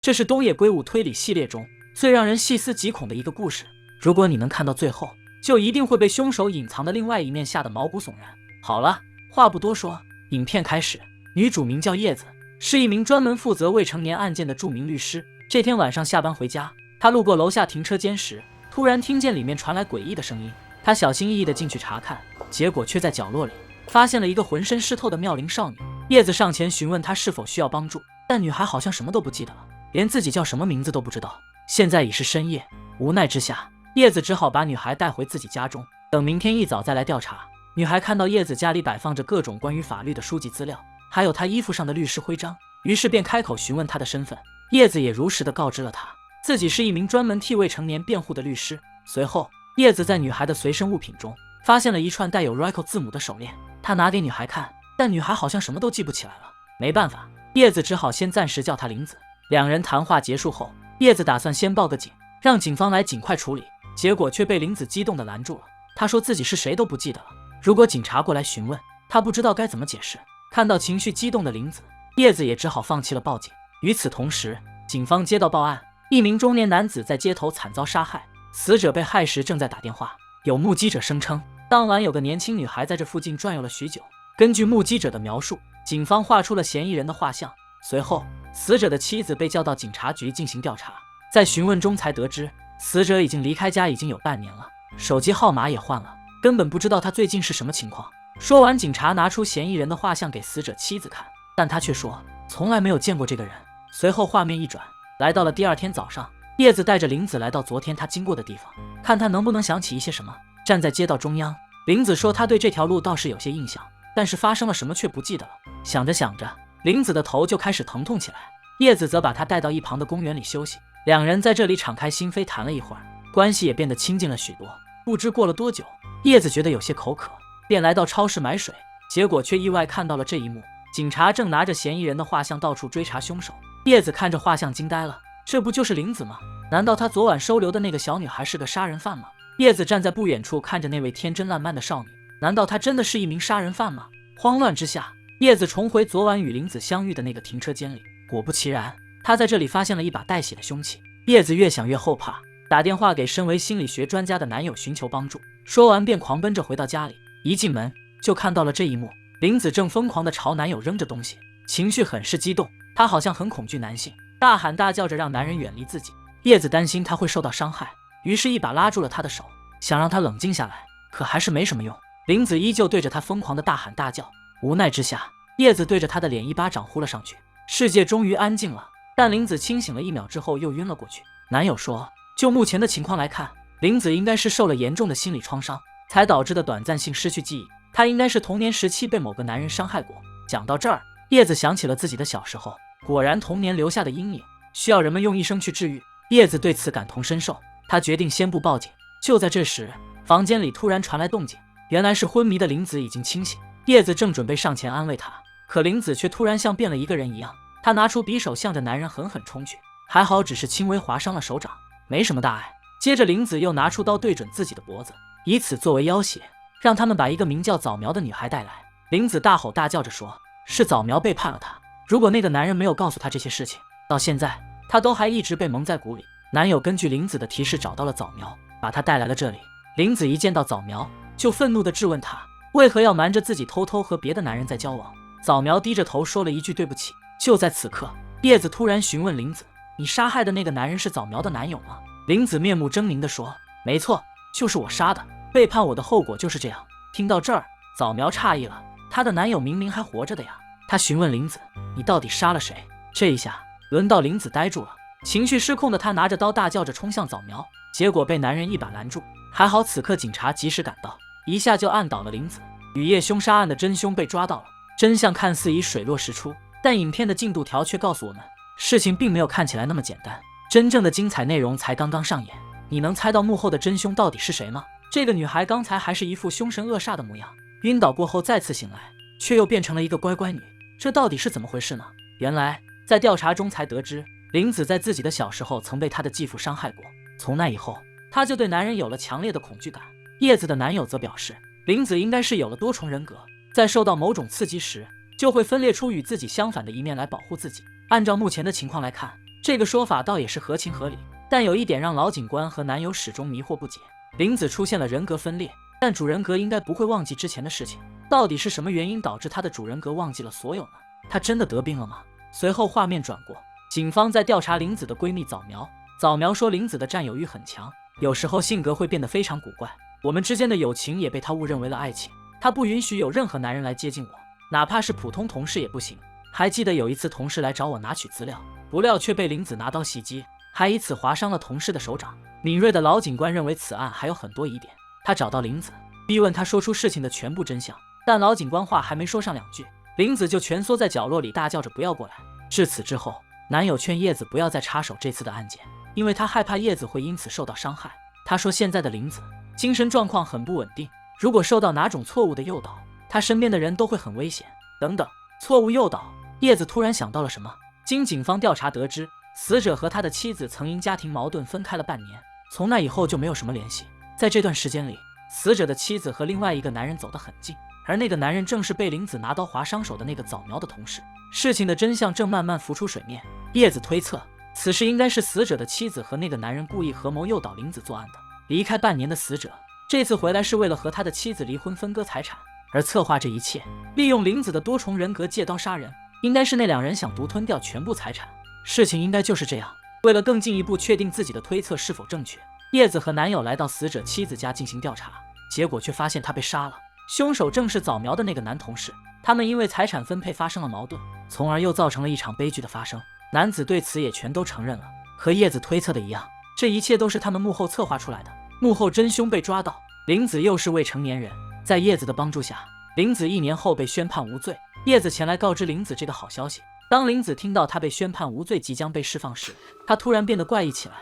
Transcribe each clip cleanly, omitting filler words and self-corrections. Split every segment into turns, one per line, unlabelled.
这是东野圭吾推理系列中最让人细思极恐的一个故事。如果你能看到最后，就一定会被凶手隐藏的另外一面吓得毛骨悚然。好了，话不多说，影片开始。女主名叫叶子，是一名专门负责未成年案件的著名律师。这天晚上下班回家，她路过楼下停车间时，突然听见里面传来诡异的声音。她小心翼翼地进去查看，结果却在角落里发现了一个浑身湿透的妙龄少女。叶子上前询问她是否需要帮助，但女孩好像什么都不记得了，连自己叫什么名字都不知道。现在已是深夜，无奈之下，叶子只好把女孩带回自己家中，等明天一早再来调查。女孩看到叶子家里摆放着各种关于法律的书籍资料，还有她衣服上的律师徽章，于是便开口询问她的身份。叶子也如实的告知了她自己是一名专门替未成年辩护的律师。随后，叶子在女孩的随身物品中发现了一串带有 RICO 字母的手链，她拿给女孩看，但女孩好像什么都记不起来了。没办法，叶子只好先暂时叫她林子。两人谈话结束后，叶子打算先报个警，让警方来尽快处理，结果却被林子激动地拦住了。她说自己是谁都不记得了，如果警察过来询问，她不知道该怎么解释。看到情绪激动的林子，叶子也只好放弃了报警。与此同时，警方接到报案，一名中年男子在街头惨遭杀害，死者被害时正在打电话。有目击者声称，当晚有个年轻女孩在这附近转悠了许久。根据目击者的描述，警方画出了嫌疑人的画像。随后，死者的妻子被叫到警察局进行调查，在询问中才得知，死者已经离开家已经有半年了，手机号码也换了，根本不知道他最近是什么情况。说完，警察拿出嫌疑人的画像给死者妻子看，但他却说从来没有见过这个人。随后画面一转，来到了第二天早上，叶子带着林子来到昨天他经过的地方，看他能不能想起一些什么。站在街道中央，林子说他对这条路倒是有些印象，但是发生了什么却不记得了。想着想着，林子的头就开始疼痛起来。叶子则把他带到一旁的公园里休息，两人在这里敞开心扉谈了一会儿，关系也变得亲近了许多。不知过了多久，叶子觉得有些口渴，便来到超市买水，结果却意外看到了这一幕。警察正拿着嫌疑人的画像到处追查凶手。叶子看着画像惊呆了，这不就是林子吗？难道他昨晚收留的那个小女孩是个杀人犯吗？叶子站在不远处看着那位天真烂漫的少女，难道她真的是一名杀人犯吗？慌乱之下，叶子重回昨晚与林子相遇的那个停车间里，果不其然，他在这里发现了一把带血的凶器。叶子越想越后怕，打电话给身为心理学专家的男友寻求帮助。说完便狂奔着回到家里，一进门就看到了这一幕，林子正疯狂地朝男友扔着东西，情绪很是激动，她好像很恐惧男性，大喊大叫着让男人远离自己。叶子担心他会受到伤害，于是一把拉住了他的手，想让他冷静下来，可还是没什么用。林子依旧对着他疯狂地大喊大叫。无奈之下，叶子对着他的脸一巴掌呼了上去。世界终于安静了，但林子清醒了1秒之后又晕了过去。男友说，就目前的情况来看，林子应该是受了严重的心理创伤才导致的短暂性失去记忆，她应该是童年时期被某个男人伤害过。讲到这儿，叶子想起了自己的小时候，果然童年留下的阴影需要人们用一生去治愈。叶子对此感同身受，她决定先不报警。就在这时，房间里突然传来动静，原来是昏迷的林子已经清醒。叶子正准备上前安慰她，可林子却突然像变了一个人一样，她拿出匕首向着男人狠狠冲去，还好只是轻微划伤了手掌，没什么大碍。接着林子又拿出刀对准自己的脖子，以此作为要挟，让他们把一个名叫早苗的女孩带来。林子大吼大叫着说，是早苗背叛了她，如果那个男人没有告诉她这些事情，到现在她都还一直被蒙在鼓里。男友根据林子的提示找到了早苗，把她带来了这里。林子一见到早苗，就愤怒地质问她为何要瞒着自己偷偷和别的男人在交往。早苗低着头说了一句对不起。就在此刻，叶子突然询问林子，你杀害的那个男人是早苗的男友吗？林子面目狰狞地说，没错，就是我杀的，背叛我的后果就是这样。听到这儿，早苗诧异了，她的男友明明还活着的呀。她询问林子，你到底杀了谁？这一下轮到林子呆住了，情绪失控的她拿着刀大叫着冲向早苗，结果被男人一把拦住。还好此刻警察及时赶到，一下就按倒了林子。雨夜凶杀案的真凶被抓到了，真相看似已水落石出，但影片的进度条却告诉我们，事情并没有看起来那么简单，真正的精彩内容才刚刚上演。你能猜到幕后的真凶到底是谁吗？这个女孩刚才还是一副凶神恶煞的模样，晕倒过后再次醒来，却又变成了一个乖乖女，这到底是怎么回事呢？原来在调查中才得知，林子在自己的小时候曾被她的继父伤害过，从那以后，她就对男人有了强烈的恐惧感。叶子的男友则表示，林子应该是有了多重人格，在受到某种刺激时，就会分裂出与自己相反的一面来保护自己。按照目前的情况来看，这个说法倒也是合情合理，但有一点让老警官和男友始终迷惑不解：林子出现了人格分裂，但主人格应该不会忘记之前的事情，到底是什么原因导致他的主人格忘记了所有呢？他真的得病了吗？随后画面转过，警方在调查林子的闺蜜早苗。早苗说林子的占有欲很强，有时候性格会变得非常古怪，我们之间的友情也被她误认为了爱情，她不允许有任何男人来接近我，哪怕是普通同事也不行。还记得有一次同事来找我拿取资料，不料却被林子拿刀袭击，还以此划伤了同事的手掌。敏锐的老警官认为此案还有很多疑点，他找到林子，逼问他说出事情的全部真相，但老警官话还没说上2句，林子就蜷缩在角落里大叫着不要过来。至此之后，男友劝叶子不要再插手这次的案件，因为他害怕叶子会因此受到伤害。他说现在的林子精神状况很不稳定，如果受到哪种错误的诱导，他身边的人都会很危险。等等，错误诱导？叶子突然想到了什么。经警方调查得知，死者和他的妻子曾因家庭矛盾分开了半年，从那以后就没有什么联系。在这段时间里，死者的妻子和另外一个男人走得很近，而那个男人正是被林子拿刀划伤手的那个早苗的同事。事情的真相正慢慢浮出水面，叶子推测此事应该是死者的妻子和那个男人故意合谋诱导林子作案的。离开半年的死者，这次回来是为了和他的妻子离婚分割财产，而策划这一切，利用林子的多重人格借刀杀人，应该是那2人想独吞掉全部财产。事情应该就是这样。为了更进一步确定自己的推测是否正确，叶子和男友来到死者妻子家进行调查，结果却发现她被杀了。凶手正是早苗的那个男同事，他们因为财产分配发生了矛盾，从而又造成了一场悲剧的发生。男子对此也全都承认了。和叶子推测的一样，这一切都是他们幕后策划出来的。幕后真凶被抓到，林子又是未成年人，在叶子的帮助下，林子1年后被宣判无罪。叶子前来告知林子这个好消息。当林子听到他被宣判无罪，即将被释放时，他突然变得怪异起来。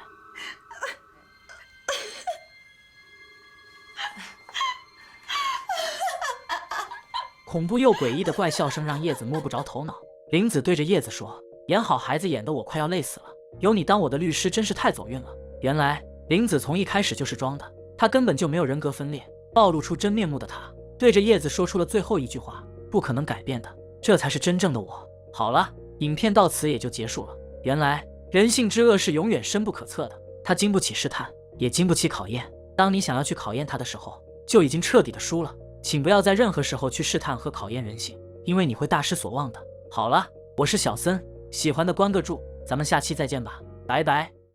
恐怖又诡异的怪笑声让叶子摸不着头脑。林子对着叶子说：“演好孩子演得我快要累死了，有你当我的律师真是太走运了。”原来林子从一开始就是装的，他根本就没有人格分裂。暴露出真面目的他，对着叶子说出了最后一句话：“不可能改变的，这才是真正的我。”好了，影片到此也就结束了。原来人性之恶是永远深不可测的，它经不起试探，也经不起考验。当你想要去考验它的时候，就已经彻底的输了。请不要在任何时候去试探和考验人性，因为你会大失所望的。好了，我是小森，喜欢的关个注，咱们下期再见吧，拜拜。